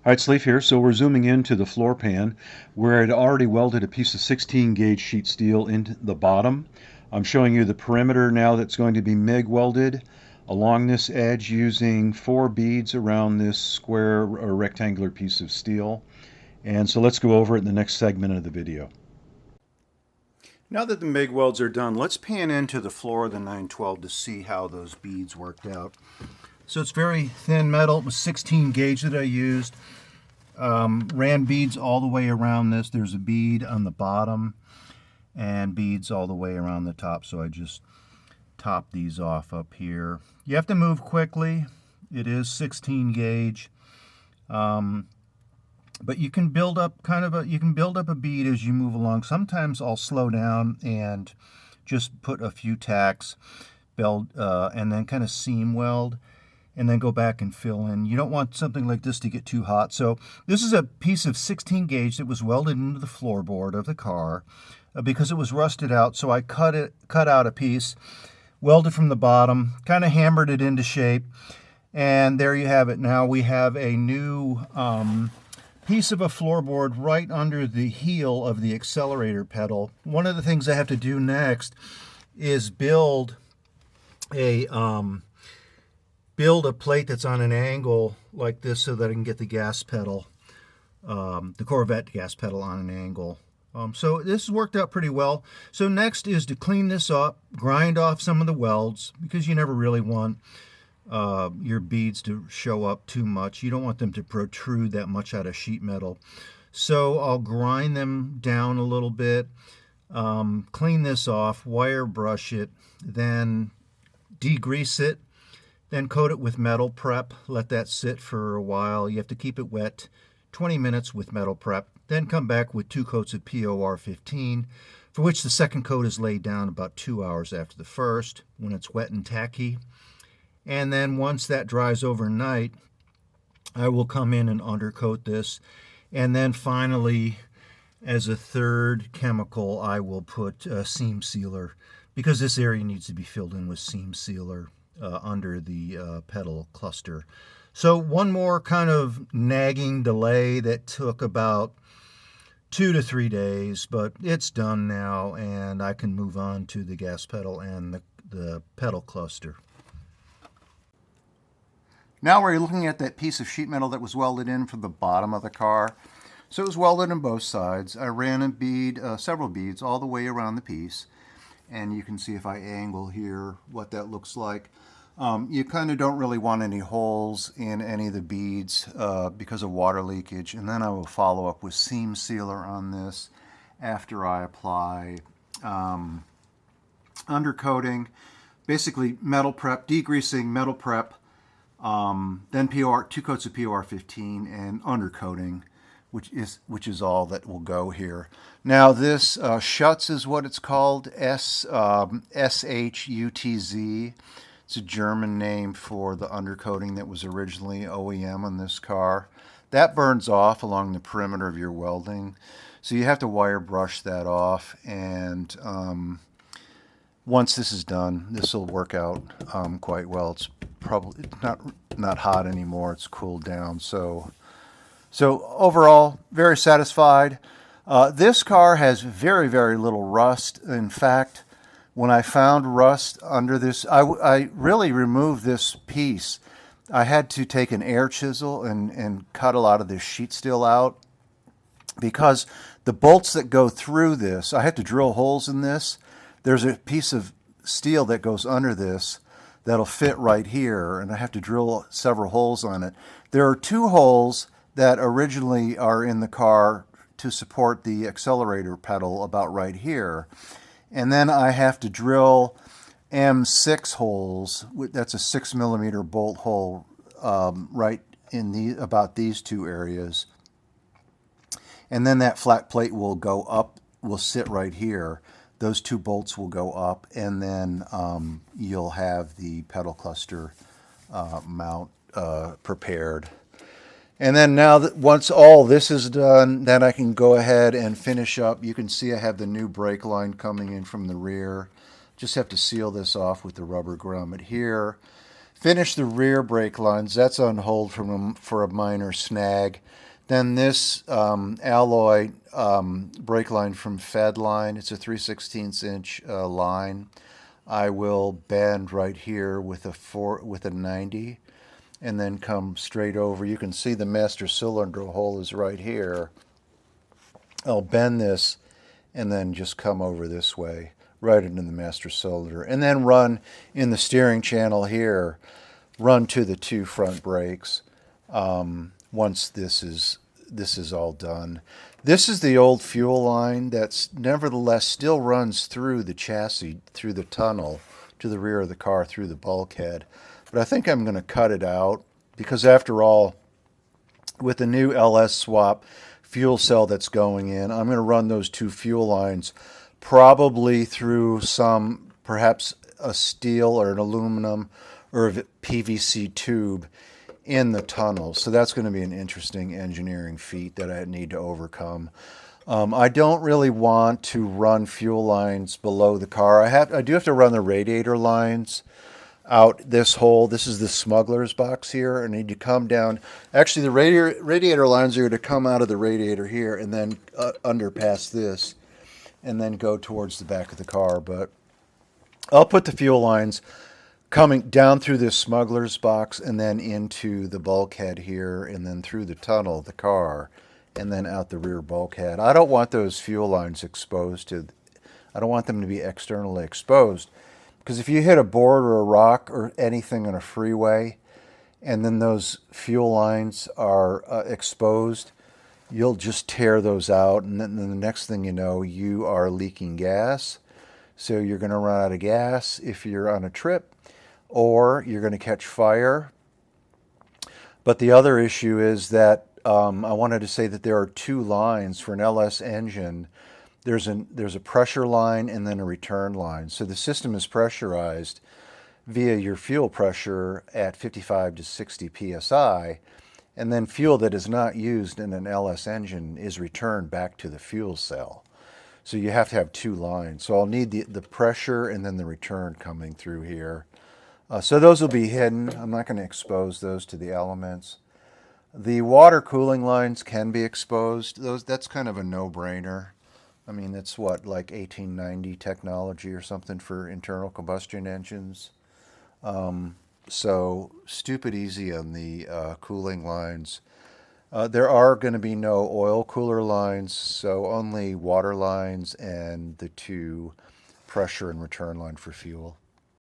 Hi, it's Leaf here. So we're zooming into the floor pan where I'd already welded a piece of 16 gauge sheet steel into the bottom. I'm showing you the perimeter now that's going to be MIG welded along this edge using 4 beads around this square or rectangular piece of steel. And so let's go over it in the next segment of the video. Now that the MIG welds are done, let's pan into the floor of the 912 to see how those beads worked out. So it's very thin metal. It was 16 gauge that I used. Ran beads all the way around this. There's a bead on the bottom and beads all the way around the top. So I just top these off up here. You have to move quickly. It is 16 gauge. But you can build up a bead as you move along. Sometimes I'll slow down and just put a few tacks, and then kind of seam weld, and then go back and fill in. You don't want something like this to get too hot. So this is a piece of 16 gauge that was welded into the floorboard of the car because it was rusted out. So I cut out a piece, welded from the bottom, kind of hammered it into shape, and there you have it. Now we have a new piece of a floorboard right under the heel of the accelerator pedal. One of the things I have to do next is build a plate that's on an angle like this so that I can get the gas pedal, the Corvette gas pedal on an angle. So this worked out pretty well. So next is to clean this up, grind off some of the welds, because you never really want your beads to show up too much. You don't want them to protrude that much out of sheet metal. So I'll grind them down a little bit, clean this off, wire brush it, then degrease it, then coat it with metal prep, let that sit for a while. You have to keep it wet, 20 minutes with metal prep, then come back with 2 coats of POR 15, for which the second coat is laid down about 2 hours after the first when it's wet and tacky. And then once that dries overnight, I will come in and undercoat this. And then finally, as a third chemical, I will put seam sealer, because this area needs to be filled in with seam sealer under the pedal cluster. So one more kind of nagging delay that took about 2 to 3 days, but it's done now, and I can move on to the gas pedal and the pedal cluster. Now we're looking at that piece of sheet metal that was welded in from the bottom of the car. So it was welded on both sides. I ran a bead, several beads all the way around the piece. And you can see if I angle here what that looks like. You kind of don't really want any holes in any of the beads because of water leakage. And then I will follow up with seam sealer on this after I apply undercoating. Basically metal prep, degreasing, metal prep, then 2 coats of POR 15 and undercoating, which is all that will go here. Now this Schutz is what it's called, SHUTZ. It's a German name for the undercoating that was originally OEM on this car. That burns off along the perimeter of your welding, so you have to wire brush that off. And once this is done, this will work out quite well. It's probably not hot anymore. It's cooled down. So overall, very satisfied. This car has very, very little rust. In fact, when I found rust under this, I really removed this piece. I had to take an air chisel and cut a lot of this sheet steel out, because the bolts that go through this, I had to drill holes in this. There's a piece of steel that goes under this that'll fit right here, and I have to drill several holes on it. There are 2 holes that originally are in the car to support the accelerator pedal about right here. And then I have to drill M6 holes. That's a 6mm bolt hole right in about these 2 areas. And then that flat plate will go up, will sit right here. Those 2 bolts will go up, and then you'll have the pedal cluster mount prepared. And then now that once all this is done, then I can go ahead and finish up. You can see I have the new brake line coming in from the rear. Just have to seal this off with the rubber grommet here. Finish the rear brake lines. That's on hold for a minor snag. Then this alloy brake line from Fedline, it's a 3/16 inch line. I will bend right here with a 90, and then come straight over. You can see the master cylinder hole is right here. I'll bend this and then just come over this way, right into the master cylinder, and then run in the steering channel here, run to the two front brakes once this is all done. This is the old fuel line that's nevertheless still runs through the chassis, through the tunnel, to the rear of the car, through the bulkhead. But I think I'm going to cut it out because, after all, with the new LS swap fuel cell that's going in, I'm going to run those two fuel lines probably through perhaps a steel or an aluminum or a PVC tube in the tunnel. So that's going to be an interesting engineering feat that I need to overcome. I don't really want to run fuel lines below the car. I do have to run the radiator lines out this hole. This is the smuggler's box here. I need to come down. Actually, the radiator lines are going to come out of the radiator here and then under past this and then go towards the back of the car. But I'll put the fuel lines coming down through this smuggler's box and then into the bulkhead here and then through the tunnel of the car and then out the rear bulkhead. I don't want those fuel lines I don't want them to be externally exposed, because if you hit a board or a rock or anything on a freeway and then those fuel lines are exposed, you'll just tear those out, and then the next thing you know, you are leaking gas. So you're going to run out of gas if you're on a trip, or you're going to catch fire. But the other issue is that I wanted to say that there are two lines for an LS engine. There's a pressure line and then a return line. So the system is pressurized via your fuel pressure at 55 to 60 psi, and then fuel that is not used in an LS engine is returned back to the fuel cell. So you have to have two lines. So I'll need the pressure and then the return coming through here. So those will be hidden. I'm not going to expose those to the elements. The water cooling lines can be exposed. That's kind of a no-brainer. I mean, it's what, like 1890 technology or something for internal combustion engines. So stupid easy on the cooling lines. There are going to be no oil cooler lines, so only water lines and the two pressure and return line for fuel.